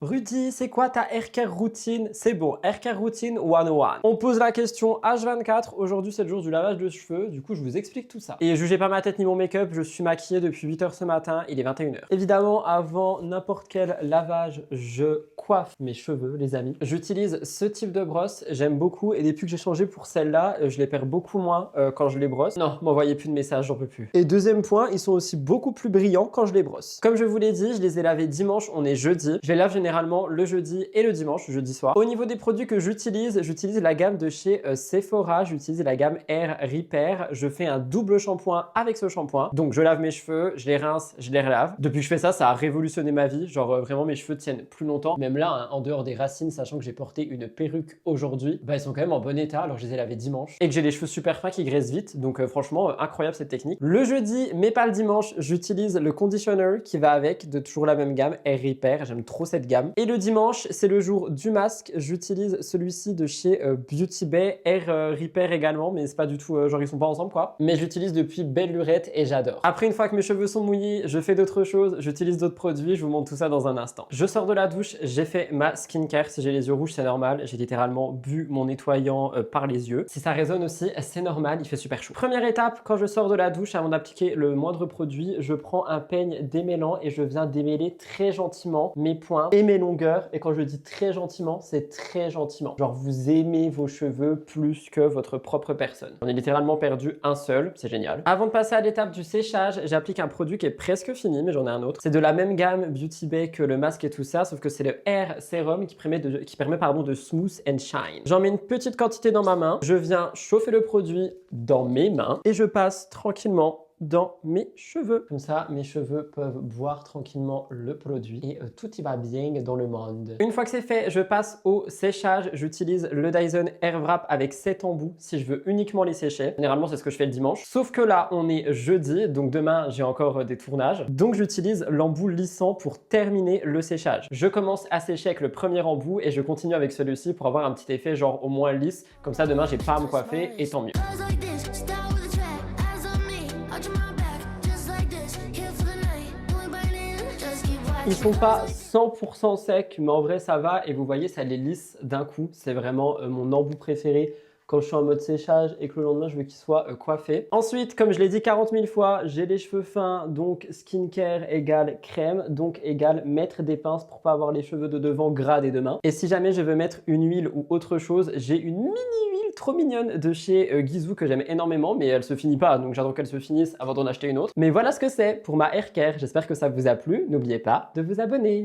Rudy, c'est quoi ta haircare routine? C'est bon, haircare routine 101. On pose la question H24. Aujourd'hui, c'est le jour du lavage de cheveux. Du coup, je vous explique tout ça. Et jugez pas ma tête ni mon make-up, je suis maquillée depuis 8 h ce matin. Il est 21 h. Évidemment, avant n'importe quel lavage, je coiffe mes cheveux, les amis. J'utilise ce type de brosse. J'aime beaucoup. Et depuis que j'ai changé pour celle-là, je les perds beaucoup moins quand je les brosse. Non, m'envoyez plus de messages, j'en peux plus. Et deuxième point, ils sont aussi beaucoup plus brillants quand je les brosse. Comme je vous l'ai dit, je les ai lavés dimanche. On est jeudi. Je les lave généralement le jeudi et le dimanche, jeudi soir. Au niveau des produits que j'utilise la gamme de chez Sephora, j'utilise la gamme Hair Repair. Je fais un double shampoing avec ce shampoing. Donc je lave mes cheveux, je les rince, je les relave. Depuis que je fais ça, ça a révolutionné ma vie. Genre vraiment mes cheveux tiennent plus longtemps. Même là, hein, en dehors des racines, sachant que j'ai porté une perruque aujourd'hui, bah ils sont quand même en bon état alors que je les ai lavés dimanche. Et que j'ai les cheveux super fins qui graissent vite. Donc franchement, incroyable cette technique. Le jeudi, mais pas le dimanche, j'utilise le conditioner qui va avec, de toujours la même gamme, Hair Repair. J'aime trop cette gamme. Et le dimanche, c'est le jour du masque. J'utilise celui-ci de chez Beauty Bay, Hair Repair également, mais c'est pas du tout, genre ils sont pas ensemble quoi. Mais j'utilise depuis belle lurette et j'adore. Après, une fois que mes cheveux sont mouillés, je fais d'autres choses, j'utilise d'autres produits, je vous montre tout ça dans un instant. Je sors de la douche, j'ai fait ma skincare. Si j'ai les yeux rouges, c'est normal. J'ai littéralement bu mon nettoyant par les yeux. Si ça résonne aussi, c'est normal, il fait super chaud. Première étape, quand je sors de la douche, avant d'appliquer le moindre produit, je prends un peigne démêlant et je viens démêler très gentiment mes points et mes longueurs. Et quand je dis très gentiment, c'est très gentiment. Genre vous aimez vos cheveux plus que votre propre personne. On est littéralement perdu un seul, c'est génial. Avant de passer à l'étape du séchage, j'applique un produit qui est presque fini, mais j'en ai un autre. C'est de la même gamme Beauty Bay que le masque et tout ça, sauf que c'est le Hair Serum qui permet de smooth and shine. J'en mets une petite quantité dans ma main, je viens chauffer le produit dans mes mains et je passe tranquillement dans mes cheveux. Comme ça, mes cheveux peuvent boire tranquillement le produit et tout y va bien dans le monde. Une fois que c'est fait, je passe au séchage. J'utilise le Dyson Airwrap avec 7 embouts si je veux uniquement les sécher. Généralement, c'est ce que je fais le dimanche. Sauf que là, on est jeudi, donc demain, j'ai encore des tournages. Donc, j'utilise l'embout lissant pour terminer le séchage. Je commence à sécher avec le premier embout et je continue avec celui-ci pour avoir un petit effet genre au moins lisse. Comme ça, demain, j'ai pas à me coiffer et tant mieux. Ils sont pas 100% secs, mais en vrai ça va et vous voyez ça les lisse d'un coup. C'est vraiment mon embout préféré quand je suis en mode séchage et que le lendemain je veux qu'il soit coiffé. Ensuite, comme je l'ai dit 40 000 fois, j'ai les cheveux fins, donc skincare égale crème, donc égale mettre des pinces pour pas avoir les cheveux de devant gras des deux mains. Et si jamais je veux mettre une huile ou autre chose, j'ai une mini huile trop mignonne de chez Ghizou que j'aime énormément, mais elle se finit pas, donc j'attends qu'elle se finisse avant d'en acheter une autre. Mais voilà ce que c'est pour ma haircare. J'espère que ça vous a plu. N'oubliez pas de vous abonner.